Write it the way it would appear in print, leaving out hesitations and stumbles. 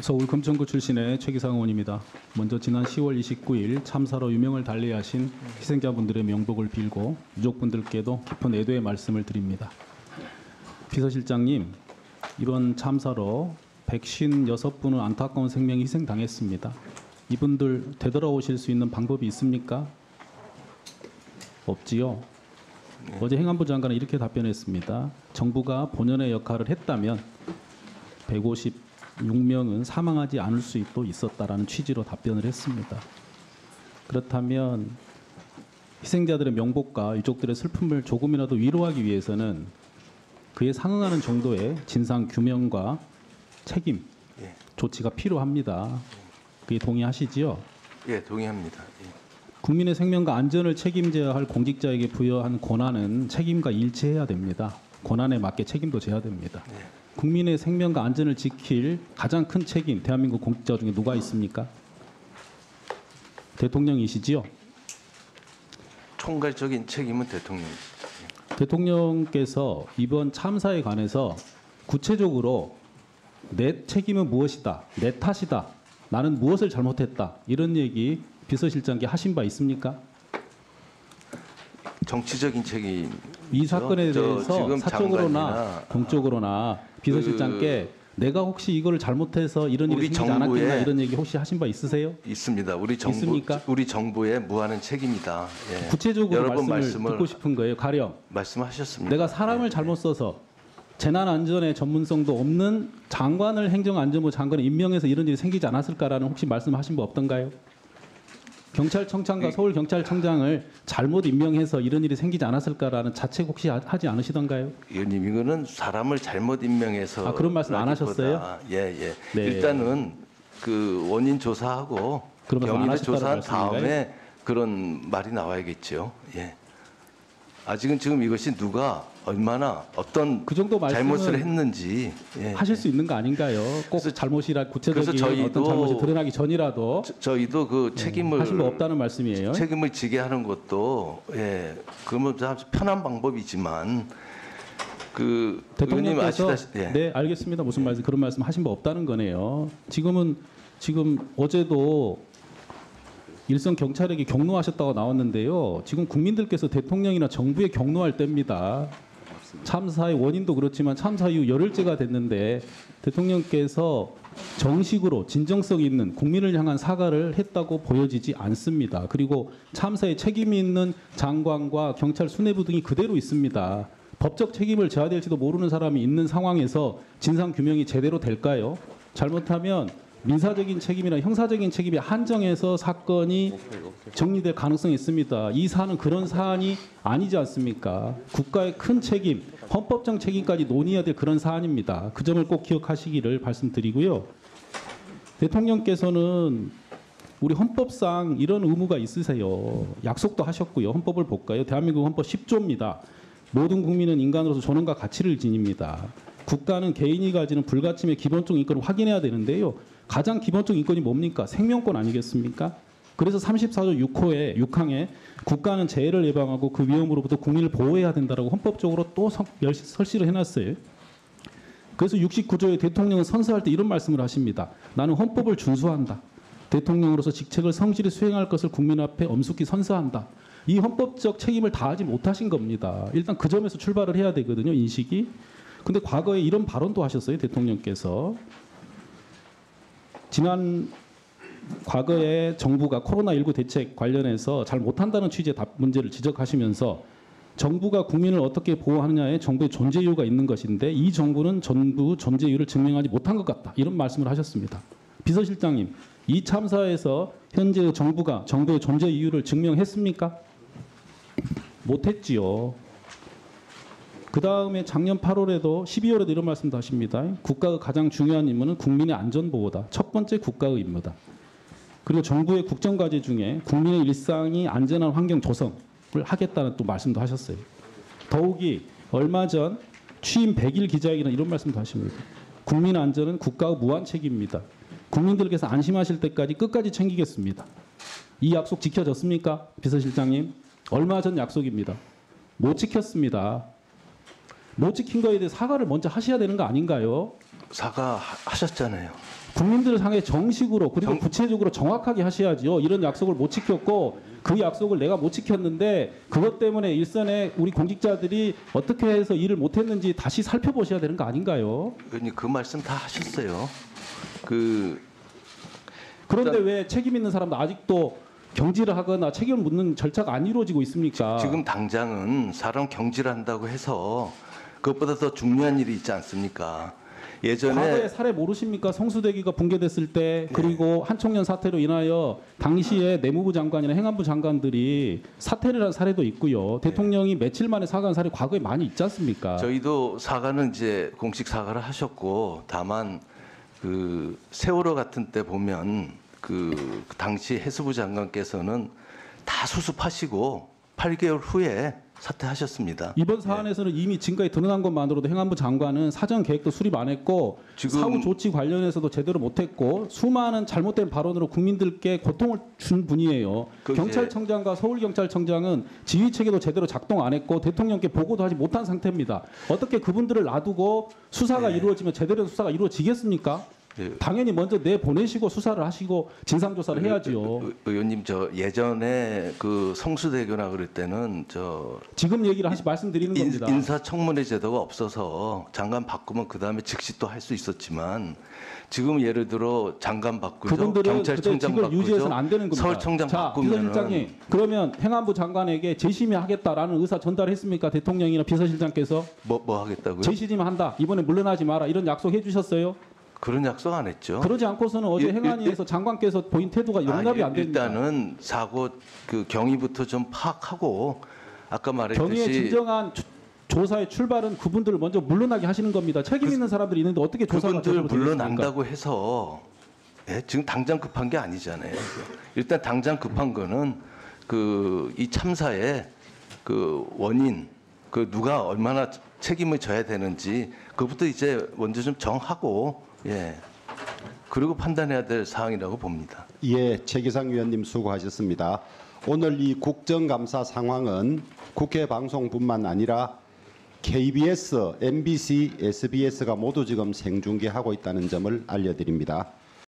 서울 금천구 출신의 최기상 의원입니다. 먼저 지난 10월 29일 참사로 유명을 달리하신 희생자분들의 명복을 빌고 유족분들께도 깊은 애도의 말씀을 드립니다. 비서실장님, 이번 참사로 156분의 안타까운 생명이 희생당했습니다. 이분들 되돌아오실 수 있는 방법이 있습니까? 없지요. 어제 행안부 장관은 이렇게 답변했습니다. 정부가 본연의 역할을 했다면 156명은 사망하지 않을 수도 있었다라는 취지로 답변을 했습니다. 그렇다면 희생자들의 명복과 유족들의 슬픔을 조금이라도 위로하기 위해서는 그에 상응하는 정도의 진상 규명과 책임 조치가 필요합니다. 그게 동의하시지요? 예, 동의합니다. 예. 국민의 생명과 안전을 책임져야 할 공직자에게 부여한 권한은 책임과 일치해야 됩니다. 권한에 맞게 책임도 져야 됩니다. 예. 국민의 생명과 안전을 지킬 가장 큰 책임, 대한민국 공직자 중에 누가 있습니까? 대통령이시지요? 총괄적인 책임은 대통령이죠. 대통령께서 이번 참사에 관해서 구체적으로 내 책임은 무엇이다, 내 탓이다, 나는 무엇을 잘못했다, 이런 얘기 비서실장께 하신 바 있습니까? 정치적인 책임. 이 사건에 대해서 지금 사적으로나 장관이나 공적으로나 비서실장께 내가 혹시 이걸 잘못해서 이런 일이 생기지 않았겠나 이런 얘기 혹시 하신 바 있으세요? 있습니다. 있습니까? 우리 정부의 무한한 책임이다. 예. 구체적으로 여러 번 말씀을 듣고 싶은 거예요. 가령 말씀하셨습니다. 내가 사람을 잘못 써서 재난안전의 전문성도 없는 장관을 행정안전부 장관을 임명해서 이런 일이 생기지 않았을까라는 혹시 말씀하신 바 없던가요? 경찰청장과 서울경찰청장을 잘못 임명해서 이런 일이 생기지 않았을까라는 자책 혹시 하지 않으시던가요? 의원님, 이거는 사람을 잘못 임명해서 그런 말씀 안 하셨어요? 예. 네. 일단은 그 원인 조사하고 그런 말씀 안 경위를 하셨다는 조사한 말씀인가요? 다음에 그런 말이 나와야겠죠. 예. 아직은 지금 이것이 누가 얼마나 어떤 그 정도 말씀은 잘못을 했는지 하실 수 있는 거 아닌가요? 꼭 잘못이라 구체적인 그래서 저희도 어떤 잘못이 드러나기 전이라도 저희도 그 책임을 하신 거 없다는 말씀이에요. 책임을 지게 하는 것도 그러면 참 편한 방법이지만 그 의원님 대통령께서 아시다시피 네, 알겠습니다. 무슨 말씀 그런 말씀 하신 바 없다는 거네요. 지금 어제도 일선 경찰에게 경로하셨다고 나왔는데요. 지금 국민들께서 대통령이나 정부에 경로할 때입니다. 참사의 원인도 그렇지만 참사 이후 열흘째가 됐는데 대통령께서 정식으로 진정성 있는 국민을 향한 사과를 했다고 보여지지 않습니다. 그리고 참사에 책임이 있는 장관과 경찰 수뇌부 등이 그대로 있습니다. 법적 책임을 져야 될지도 모르는 사람이 있는 상황에서 진상규명이 제대로 될까요? 잘못하면 민사적인 책임이나 형사적인 책임이 한정해서 사건이 정리될 가능성이 있습니다. 이 사안은 그런 사안이 아니지 않습니까? 국가의 큰 책임, 헌법적 책임까지 논의해야 될 그런 사안입니다. 그 점을 꼭 기억하시기를 말씀드리고요. 대통령께서는 우리 헌법상 이런 의무가 있으세요. 약속도 하셨고요. 헌법을 볼까요? 대한민국 헌법 10조입니다. 모든 국민은 인간으로서 존엄과 가치를 지닙니다. 국가는 개인이 가지는 불가침의 기본적 인권을 확인해야 되는데요. 가장 기본적 인권이 뭡니까? 생명권 아니겠습니까? 그래서 34조 6항에 국가는 재해를 예방하고 그 위험으로부터 국민을 보호해야 된다라고 헌법적으로 또 설치를 해놨어요. 그래서 69조에 대통령은 선서할 때 이런 말씀을 하십니다. 나는 헌법을 준수한다. 대통령으로서 직책을 성실히 수행할 것을 국민 앞에 엄숙히 선서한다. 이 헌법적 책임을 다하지 못하신 겁니다. 일단 그 점에서 출발을 해야 되거든요. 인식이. 근데 과거에 이런 발언도 하셨어요. 대통령께서. 과거에 정부가 코로나19 대책 관련해서 잘 못한다는 취지의 문제를 지적하시면서 정부가 국민을 어떻게 보호하느냐에 정부의 존재 이유가 있는 것인데 이 정부는 정부 존재 이유를 증명하지 못한 것 같다. 이런 말씀을 하셨습니다. 비서실장님, 이 참사에서 현재 정부가 정부의 존재 이유를 증명했습니까? 못했지요. 그 다음에 작년 8월에도 12월에도 이런 말씀도 하십니다. 국가의 가장 중요한 임무는 국민의 안전보호다. 첫 번째 국가의 임무다. 그리고 정부의 국정과제 중에 국민의 일상이 안전한 환경 조성을 하겠다는 또 말씀도 하셨어요. 더욱이 얼마 전 취임 100일 기자회견에 이런 말씀도 하십니다. 국민 안전은 국가의 무한 책임입니다. 국민들께서 안심하실 때까지 끝까지 챙기겠습니다. 이 약속 지켜졌습니까? 비서실장님. 얼마 전 약속입니다. 못 지켰습니다. 못 지킨 거에 대해 사과를 먼저 하셔야 되는 거 아닌가요? 사과하셨잖아요. 국민들을 향해 정식으로 그리고 구체적으로 정확하게 하셔야죠. 이런 약속을 못 지켰고 그 약속을 내가 못 지켰는데 그것 때문에 일선에 우리 공직자들이 어떻게 해서 일을 못했는지 다시 살펴보셔야 되는 거 아닌가요? 의원님 그 말씀 다 하셨어요. 그런데 왜 책임 있는 사람도 아직도 경질을 하거나 책임을 묻는 절차가 안 이루어지고 있습니까? 지금 당장은 사람 경질한다고 해서 그것보다 더 중요한 일이 있지 않습니까? 예전에 과거의 사례 모르십니까? 성수대교가 붕괴됐을 때 그리고 한총련 사태로 인하여 당시에 내무부 장관이나 행안부 장관들이 사퇴를 한 사례도 있고요. 대통령이 며칠 만에 사과한 사례 과거에 많이 있지 않습니까? 저희도 사과는 이제 공식 사과를 하셨고 다만 그 세월호 같은 때 보면 그 당시 해수부 장관께서는 다 수습하시고 8개월 후에 사퇴하셨습니다. 이번 사안에서는 이미 지금까지 드러난 것만으로도 행안부 장관은 사전 계획도 수립 안 했고 지금- 사후 조치 관련해서도 제대로 못했고 수많은 잘못된 발언으로 국민들께 고통을 준 분이에요. 그 경찰청장과 서울경찰청장은 지휘 체계도 제대로 작동 안 했고 대통령께 보고도 하지 못한 상태입니다. 어떻게 그분들을 놔두고 수사가 이루어지면 제대로 된 수사가 이루어지겠습니까? 네. 당연히 먼저 내보내시고 수사를 하시고 진상조사를 해야지요. 의원님 저 예전에 그 성수대교나 그럴 때는 저 지금 얘기를 말씀드리는 겁니다. 인사청문회 제도가 없어서 장관 바꾸면 그 다음에 즉시 또 할 수 있었지만 지금 예를 들어 장관 바꾸죠, 그분들은 경찰청장 그때 직을 유지해서는 바꾸죠, 안 되는 겁니다. 서울청장 자, 바꾸면은 비서실장님 그러면 행안부 장관에게 재심하겠다라는 의사 전달했습니까? 대통령이나 비서실장께서 뭐 하겠다고요? 재심만 한다. 이번에 물러나지 마라. 이런 약속 해주셨어요? 그런 약속 안 했죠. 그러지 않고서는 어제 행안위에서 장관께서 보인 태도가 용납이 안 됩니다. 일단은 사고 그 경위부터 좀 파악하고 아까 경위의 말했듯이 진정한 조사의 출발은 그분들을 먼저 물러나게 하시는 겁니다. 책임 있는 사람들이 있는데 어떻게 조사가 그분들 제대로 되겠습니까? 물러난다고 해서 지금 당장 급한 게 아니잖아요. 일단 당장 급한 거는 그 이 참사의 그 원인, 그 누가 얼마나 책임을 져야 되는지 그것부터 이제 먼저 좀 정하고 그리고 판단해야 될 사항이라고 봅니다. 예, 최기상 위원님 수고하셨습니다. 오늘 이 국정감사 상황은 국회 방송뿐만 아니라 KBS, MBC, SBS가 모두 지금 생중계하고 있다는 점을 알려드립니다.